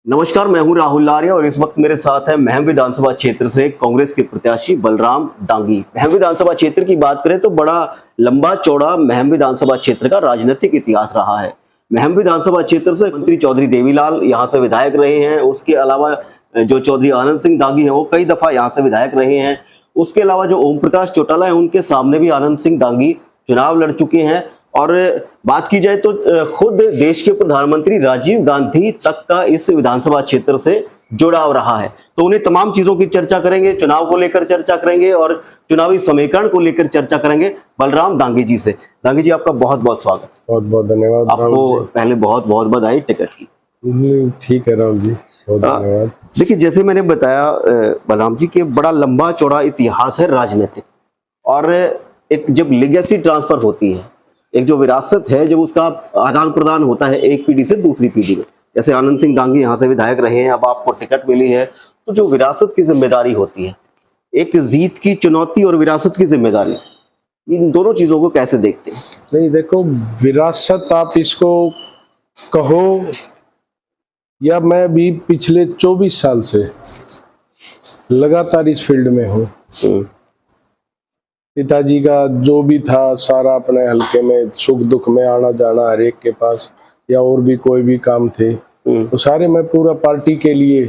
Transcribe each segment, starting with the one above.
नमस्कार, मैं हूं राहुल लारिया और इस वक्त मेरे साथ है महम विधानसभा क्षेत्र से कांग्रेस के प्रत्याशी बलराम डांगी। महम विधानसभा क्षेत्र की बात करें तो बड़ा लंबा चौड़ा महम विधानसभा क्षेत्र का राजनीतिक इतिहास रहा है। महम विधानसभा क्षेत्र से मंत्री चौधरी देवीलाल यहाँ से विधायक रहे हैं। उसके अलावा जो चौधरी आनंद सिंह डांगी है वो कई दफा यहाँ से विधायक रहे हैं। उसके अलावा जो ओम प्रकाश चौटाला है उनके सामने भी आनंद सिंह डांगी चुनाव लड़ चुके हैं। और बात की जाए तो खुद देश के प्रधानमंत्री राजीव गांधी तक का इस विधानसभा क्षेत्र से जुड़ाव रहा है। तो उन्हें तमाम चीजों की चर्चा करेंगे, चुनाव को लेकर चर्चा करेंगे और चुनावी समीकरण को लेकर चर्चा करेंगे बलराम डांगी जी से। डांगी जी, आपका बहुत बहुत स्वागत। बहुत बहुत धन्यवाद। आपको पहले बहुत बहुत बधाई टिकट की। ठीक है राहुल जी, बहुत धन्यवाद। देखिए, जैसे मैंने बताया बलराम जी के बड़ा लंबा चौड़ा इतिहास है राजनीतिक, और एक जब लेगेसी ट्रांसफर होती है, एक जो विरासत है, जब उसका आदान प्रदान होता है एक पीढ़ी से दूसरी पीढ़ी में, जैसे आनंद सिंह डांगी यहाँ से विधायक रहे हैं, अब आपको टिकट मिली है, तो जो विरासत की जिम्मेदारी होती है, एक जीत की चुनौती और विरासत की जिम्मेदारी, इन दोनों चीजों को कैसे देखते हैं? नहीं, देखो, विरासत आप इसको कहो या मैं भी पिछले 24 साल से लगातार इस फील्ड में हूँ। पिताजी का जो भी था सारा अपने हलके में सुख दुख में आना जाना हर एक के पास, या और भी कोई भी काम थे तो सारे मैं पूरा पार्टी के लिए,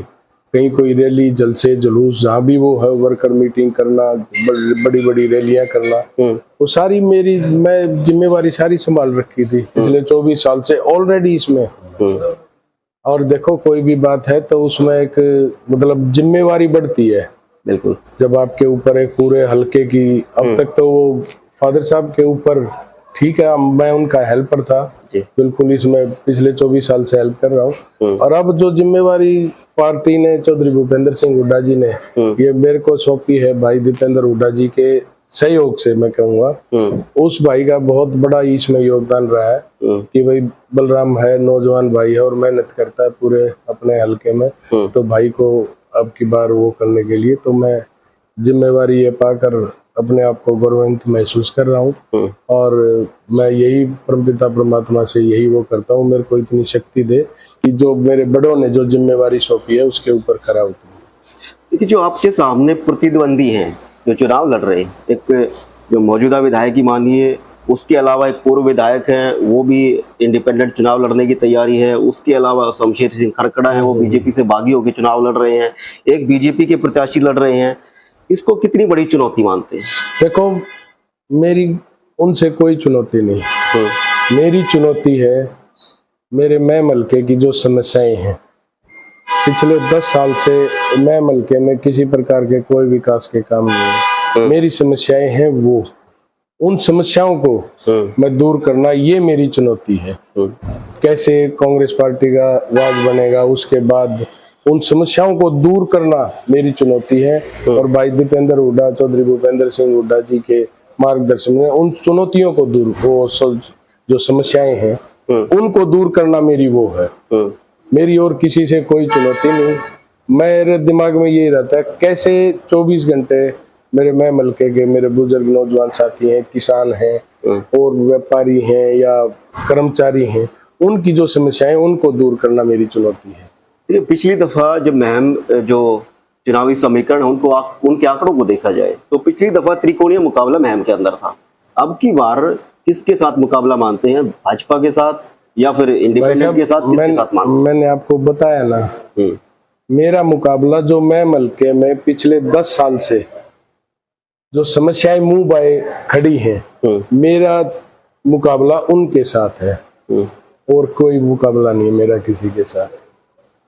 कहीं कोई रैली जलसे जुलूस जहाँ भी वो है, वर्कर मीटिंग करना, बड़ी बड़ी रैलियां करना, वो सारी मेरी मैं जिम्मेवारी सारी संभाल रखी थी पिछले 24 साल से ऑलरेडी इसमें। और देखो, कोई भी बात है तो उसमें एक मतलब जिम्मेवारी बढ़ती है। बिल्कुल, जब आपके ऊपर एक पूरे हलके की, अब तक तो वो फादर साहब के ऊपर ठीक है, मैं उनका हेल्पर था बिल्कुल, इसमें पिछले 24 साल से हेल्प कर रहा हूँ। और अब जो जिम्मेवारी पार्टी ने, चौधरी भूपेंद्र सिंह हुड्डा जी ने ये मेरे को सौंपी है, भाई दीपेंद्र हुड्डा जी के सहयोग से, मैं कहूँगा उस भाई का बहुत बड़ा इसमें योगदान रहा है कि भाई बलराम है, नौजवान भाई है और मेहनत करता है पूरे अपने हलके में, तो भाई को अब की बार वो करने के लिए, तो मैं जिम्मेवारी ये पाकर अपने आप को गौरवान्वित महसूस कर रहा हूँ। और मैं यही परमपिता परमात्मा से यही वो करता हूँ, मेरे को इतनी शक्ति दे कि जो मेरे बड़ों ने जो जिम्मेवारी सौंपी है उसके ऊपर खरा उतरूं। देखिए, जो आपके सामने प्रतिद्वंदी हैं, जो चुनाव लड़ रहे हैं, एक जो मौजूदा विधायक ही मानिए, उसके अलावा एक पूर्व विधायक हैं, वो भी इंडिपेंडेंट चुनाव लड़ने की तैयारी है, उसके अलावा शमशेर सिंह खरकड़ा है, वो बीजेपी से बागी होकर चुनाव लड़ रहे हैं, एक बीजेपी के प्रत्याशी लड़ रहे हैं। इसको कितनी बड़ी चुनौती मानते हैं? देखो, मेरी उनसे कोई चुनौती नहीं, मेरी चुनौती है मेरे महम हलके की जो समस्याएं हैं। पिछले 10 साल से महम हलके में किसी प्रकार के कोई विकास के काम नहीं है। मेरी समस्याएं हैं, वो उन समस्याओं को मैं दूर करना, ये मेरी चुनौती है। कैसे कांग्रेस पार्टी का राज बनेगा, उसके बाद उन समस्याओं को दूर करना मेरी चुनौती है। और भाई दीपेंद्र हुड्डा, चौधरी भूपेंद्र सिंह हुड्डा जी के मार्गदर्शन में उन चुनौतियों को दूर, वो जो समस्याएं हैं उनको दूर करना मेरी वो है। मेरी और किसी से कोई चुनौती नहीं। मेरे दिमाग में यही रहता है कैसे 24 घंटे मेरे महम हलके के मेरे बुजुर्ग नौजवान साथी हैं, किसान हैं और व्यापारी हैं या कर्मचारी हैं, उनकी जो समस्याएं उनको दूर करना मेरी चुनौती है। पिछली दफा जब महम जो चुनावी समीकरण उनको उनके आंकड़ों को देखा जाए तो पिछली दफा त्रिकोणीय मुकाबला महम के अंदर था। अब की बार किसके साथ मुकाबला मानते हैं? भाजपा के साथ या फिर इंडिपेंडेंट के साथ? किसके साथ मानते हैं? मैंने आपको बताया ना, मेरा मुकाबला जो महम हलके में पिछले 10 साल से जो समस्याएं मुंह बाए खड़ी हैं, मेरा मुकाबला उनके साथ है और कोई मुकाबला नहीं मेरा किसी के साथ,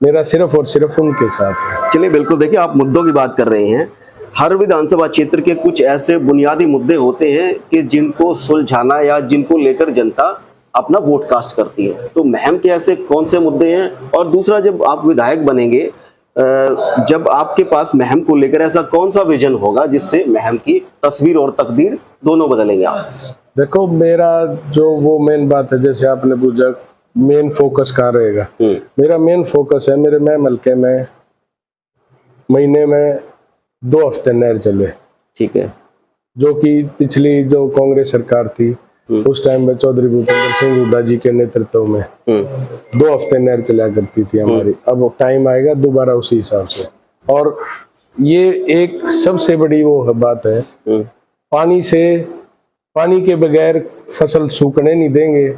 मेरा सिर्फ और सिर्फ उनके साथ है। चलिए, बिल्कुल, देखिए, आप मुद्दों की बात कर रहे हैं। हर विधानसभा क्षेत्र के कुछ ऐसे बुनियादी मुद्दे होते हैं कि जिनको सुलझाना या जिनको लेकर जनता अपना वोट कास्ट करती है। तो महम के ऐसे कौन से मुद्दे हैं? और दूसरा, जब आप विधायक बनेंगे, जब आपके पास महम को लेकर ऐसा कौन सा विजन होगा जिससे महम की तस्वीर और तकदीर दोनों बदलेंगे आप? देखो, मेरा जो वो मेन बात है, जैसे आपने पूछा मेन फोकस कहाँ रहेगा, मेरा मेन फोकस है मेरे महम हलके में महीने में 2 हफ्ते नहर चले। ठीक है। जो कि पिछली जो कांग्रेस सरकार थी उस टाइम में चौधरी भूपेंद्र सिंह हुड्डा जी के नेतृत्व में 2 हफ्ते नहर चला करती थी हमारी। अब टाइम आएगा दोबारा उसी हिसाब से। और ये एक सबसे बड़ी वो बात है, पानी के बगैर फसल सूखने नहीं देंगे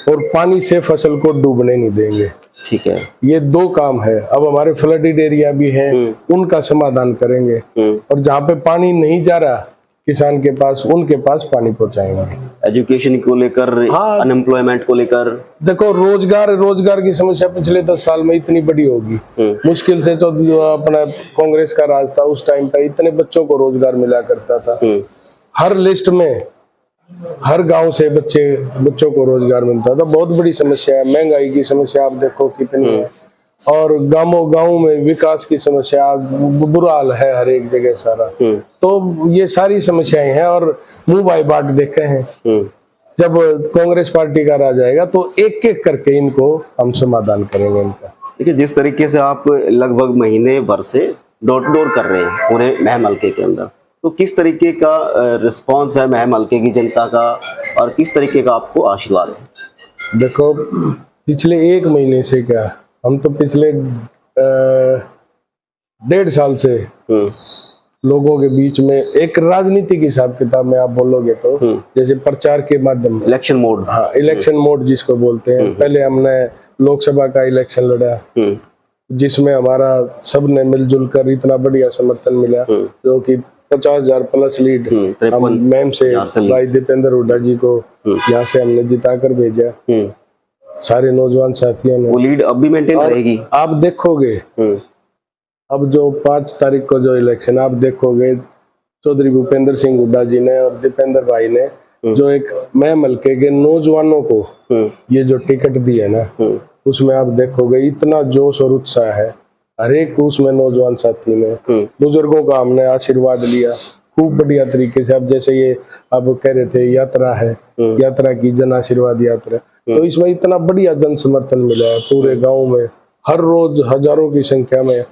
और पानी से फसल को डूबने नहीं देंगे। ठीक है, ये 2 काम है। अब हमारे फ्लडेड एरिया भी हैं, उनका समाधान करेंगे और जहाँ पे पानी नहीं जा रहा किसान के पास, उनके पास पानी पहुंचाएंगे। एजुकेशन को लेकर, हाँ, अनएम्प्लॉयमेंट को लेकर, देखो रोजगार की समस्या पिछले 10 साल में इतनी बड़ी होगी, मुश्किल से तो जो अपना कांग्रेस का राज था उस टाइम पे इतने बच्चों को रोजगार मिला करता था। हर लिस्ट में हर गांव से बच्चों को रोजगार मिलता था। बहुत बड़ी समस्या है। महंगाई की समस्या आप देखो कितनी है, और गांव में विकास की समस्या बुरा हाल है हर एक जगह सारा। तो ये सारी समस्याएं हैं और मुंह बाई बाट देखे हैं। जब कांग्रेस पार्टी का राज आएगा तो एक एक करके इनको हम समाधान करेंगे इनका। देखिए, जिस तरीके से आप लगभग महीने भर से डोर टू डोर कर रहे हैं पूरे महम हल्के के अंदर, तो किस तरीके का रिस्पांस है महम हल्के की जनता का और किस तरीके का आपको आशीर्वाद है? देखो, पिछले 1 महीने से क्या, हम तो पिछले 1.5 साल से लोगों के बीच में एक राजनीतिक हिसाब किताब में आप बोलोगे तो जैसे प्रचार के माध्यम, इलेक्शन मोड, हाँ इलेक्शन मोड जिसको बोलते हैं। पहले हमने लोकसभा का इलेक्शन लड़ा जिसमें हमारा सबने मिलजुल कर इतना बढ़िया समर्थन मिला, जो कि 50,000 प्लस लीड हम मैम से भाई दीपेंद्र हुड्डा जी को यहाँ से हमने जिता कर भेजा। सारे नौजवान साथियों ने, वो लीड अब भी मेंटेन रहेगी। आप देखोगे अब जो 5 तारीख को जो इलेक्शन, आप देखोगे चौधरी भूपेंद्र सिंह हुड्डा जी ने और दीपेंद्र भाई ने जो एक महम हल्के के नौजवानों को ये जो टिकट दी है ना, उसमें आप देखोगे इतना जोश और उत्साह है हर एक उसमें नौजवान साथी में। बुजुर्गों का हमने आशीर्वाद लिया खूब बढ़िया तरीके से। अब जैसे ये आप कह रहे थे यात्रा है, यात्रा की जन आशीर्वाद यात्रा, तो इसमें इतना बढ़िया जन समर्थन मिला है पूरे गांव में। हर रोज हजारों की संख्या में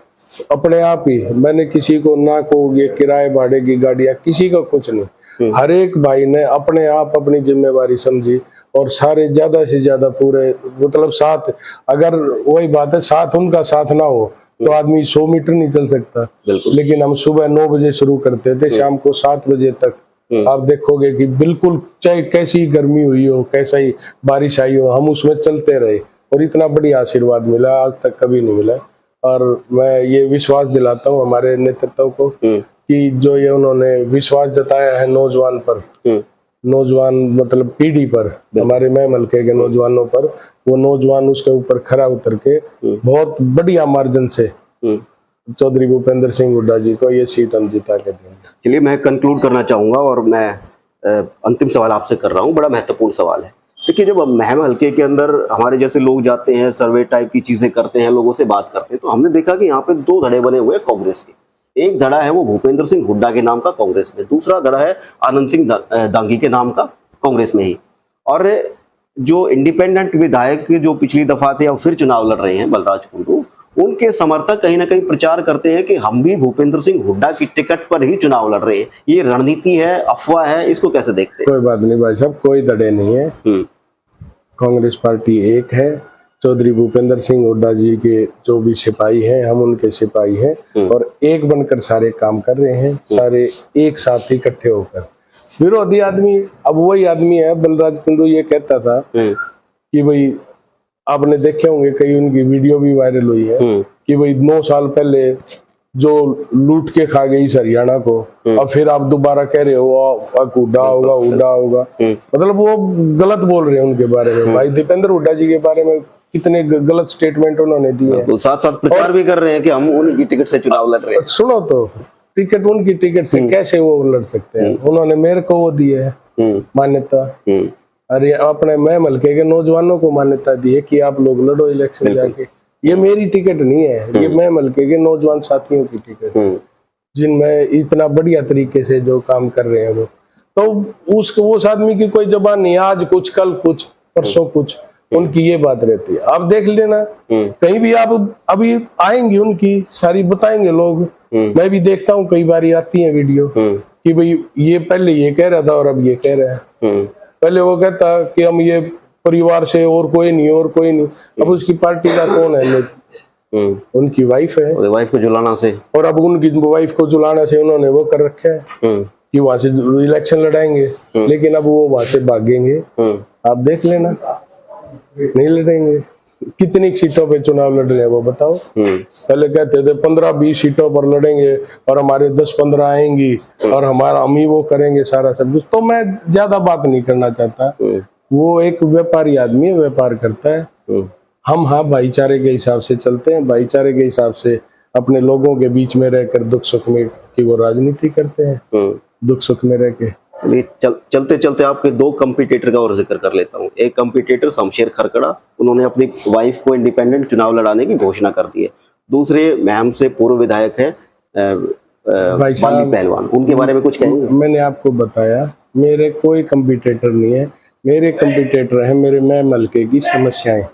अपने आप ही, मैंने किसी को ना को ये किराए भाड़े की गाड़ियां, किसी का कुछ नहीं, हर एक भाई ने अपने आप अपनी जिम्मेवारी समझी और सारे ज्यादा से ज्यादा पूरे मतलब साथ, अगर वही बात है साथ उनका साथ ना हो तो आदमी 100 मीटर नहीं चल सकता। लेकिन हम सुबह 9 बजे शुरू करते थे, शाम को 7 बजे तक आप देखोगे कि बिल्कुल चाहे कैसी गर्मी हुई हो, कैसा ही बारिश आई हो, हम उसमें चलते रहे और इतना बढ़िया आशीर्वाद मिला आज तक कभी नहीं मिला। और मैं ये विश्वास दिलाता हूँ हमारे नेतृत्व को कि जो ये उन्होंने विश्वास जताया है नौजवान पर, नौजवान मतलब पीढ़ी पर, हमारे महम हल्के के नौजवानों पर, वो नौजवान उसके ऊपर खरा उतर के बहुत बढ़िया मार्जिन से चौधरी भूपेंद्र सिंह हुड्डा जी को ये सीट हम जिता के देंगे। चलिए, मैं कंक्लूड करना चाहूंगा और मैं अंतिम सवाल आपसे कर रहा हूँ, बड़ा महत्वपूर्ण सवाल है। देखिए, जब महम हल्के के अंदर हमारे जैसे लोग जाते हैं, सर्वे टाइप की चीजें करते हैं, लोगों से बात करते हैं, तो हमने देखा कि यहाँ पे 2 धड़े बने हुए हैं कांग्रेस के। एक धड़ा है वो भूपेंद्र सिंह हुड्डा के नाम का कांग्रेस में, दूसरा धड़ा है आनंद सिंह दांगी के नाम का कांग्रेस में ही। और जो इंडिपेंडेंट विधायक जो पिछली दफा थे अब फिर चुनाव लड़ रहे हैं, बलराज कुंडू, उनके समर्थक कहीं ना कहीं प्रचार करते हैं कि हम भी भूपेंद्र सिंह हुड्डा की टिकट पर ही चुनाव लड़ रहे हैं। ये रणनीति है, अफवाह है, इसको कैसे देखते हैं? कोई बात नहीं भाई साहब, कोई धड़े नहीं है। कांग्रेस पार्टी एक है। चौधरी भूपेंद्र सिंह हुड्डा जी के जो भी सिपाही हैं, हम उनके सिपाही हैं और एक बनकर सारे काम कर रहे हैं, सारे एक साथ इकट्ठे होकर। विरोधी आदमी अब वही आदमी है। बलराज कुंडू ये कहता था कि भाई, आपने देखे होंगे कई उनकी वीडियो भी वायरल हुई है कि भाई 9 साल पहले जो लूट के खा गई इस हरियाणा को, अब फिर आप दोबारा कह रहे हो हुड्डा होगा, हुड्डा होगा। मतलब वो गलत बोल रहे हैं उनके बारे में। भाई दीपेंद्र हुड्डा जी के बारे में कितने गलत स्टेटमेंट उन्होंने दिए हैं। साथ साथ प्रचार भी कर रहे हैं कि हम उनकी टिकट से चुनाव लड़ रहे हैं। सुनो तो, टिकट उनकी टिकट से कैसे वो लड़ सकते हैं? उन्होंने मेरे को वो दी है मान्यता, अरे अपने महम हल्के के नौजवानों को मान्यता दी है कि आप लोग लड़ो इलेक्शन जाके। ये मेरी टिकट नहीं है, ये महम हल्के के नौजवान साथियों की टिकट है जिनमें इतना बढ़िया तरीके से जो काम कर रहे हैं वो। तो उस आदमी की कोई जबान नहीं, आज कुछ कल कुछ परसों कुछ, उनकी ये बात रहती है। आप देख लेना कहीं भी, आप अभी आएंगे उनकी सारी बताएंगे लोग। मैं भी देखता हूँ कई बार आती है वीडियो कि भाई ये पहले ये कह रहा था और अब ये कह रहा है। पहले वो कहता कि हम ये परिवार से और कोई नहीं। अब उसकी पार्टी का कौन है? उनकी वाइफ है। वाइफ को जुलाना से, और अब उनकी वाइफ को जुलाना से उन्होंने वो कर रखा है कि वहां से इलेक्शन लड़ाएंगे, लेकिन अब वो वहां से भागेंगे। आप देख लेना, नहीं लड़ेंगे। कितनी सीटों पे चुनाव लड़ रहे हैं वो बताओ। पहले कहते थे 15-20 सीटों पर लड़ेंगे और हमारे 10-15 आएंगी और हम ही वो करेंगे सारा सब कुछ। तो मैं ज्यादा बात नहीं करना चाहता। वो एक व्यापारी आदमी है, व्यापार करता है। हम हाँ भाईचारे के हिसाब से चलते हैं, भाईचारे के हिसाब से अपने लोगों के बीच में रहकर दुख सुख में की वो राजनीति करते हैं, दुख सुख में रह के। चलते चलते आपके दो कंपटीटर का और जिक्र कर लेता हूँ। एक कंपटीटर शमशेर खरकड़ा, उन्होंने अपनी वाइफ को इंडिपेंडेंट चुनाव लड़ाने की घोषणा कर दी है। दूसरे महम से पूर्व विधायक है बाली पहलवान, उनके बारे में कुछ कहेंगे? मैंने आपको बताया मेरे कोई कंपटीटर नहीं है, मेरे कंपटीटर है मेरे महम हल्के की समस्याएं,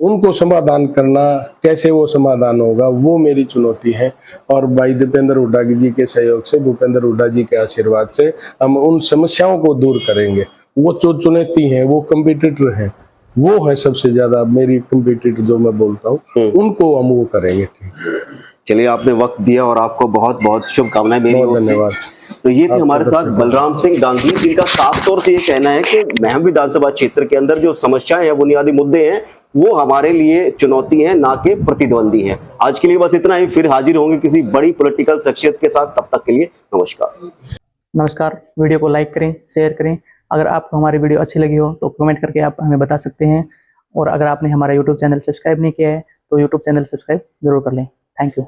उनको समाधान करना। कैसे वो समाधान होगा वो मेरी चुनौती है। और भाई दीपेंद्र हुड्डा जी के सहयोग से, भूपेंद्र हुड्डा जी के आशीर्वाद से हम उन समस्याओं को दूर करेंगे। वो जो चुनौती है, वो कंपटीटर है, वो है सबसे ज्यादा मेरी कंपटीटर जो मैं बोलता हूँ, उनको हम वो करेंगे। ठीक, चलिए, आपने वक्त दिया और आपको बहुत बहुत शुभकामनाएं मेरी ओर से। धन्यवाद। तो ये थे हमारे साथ बलराम सिंह डांगी, जिनका साफ तौर से ये कहना है कि महम विधानसभा क्षेत्र के अंदर जो समस्याएं हैं, बुनियादी मुद्दे हैं, वो हमारे लिए चुनौती है, ना कि प्रतिद्वंदी है। आज के लिए बस इतना ही, फिर हाजिर होंगे किसी बड़ी पॉलिटिकल शख्सियत के साथ। तब तक के लिए नमस्कार। वीडियो को लाइक करें, शेयर करें। अगर आपको हमारी वीडियो अच्छी लगी हो तो कमेंट करके आप हमें बता सकते हैं। और अगर आपने हमारा यूट्यूब चैनल सब्सक्राइब नहीं किया है तो यूट्यूब चैनल सब्सक्राइब जरूर कर लें। Thank you.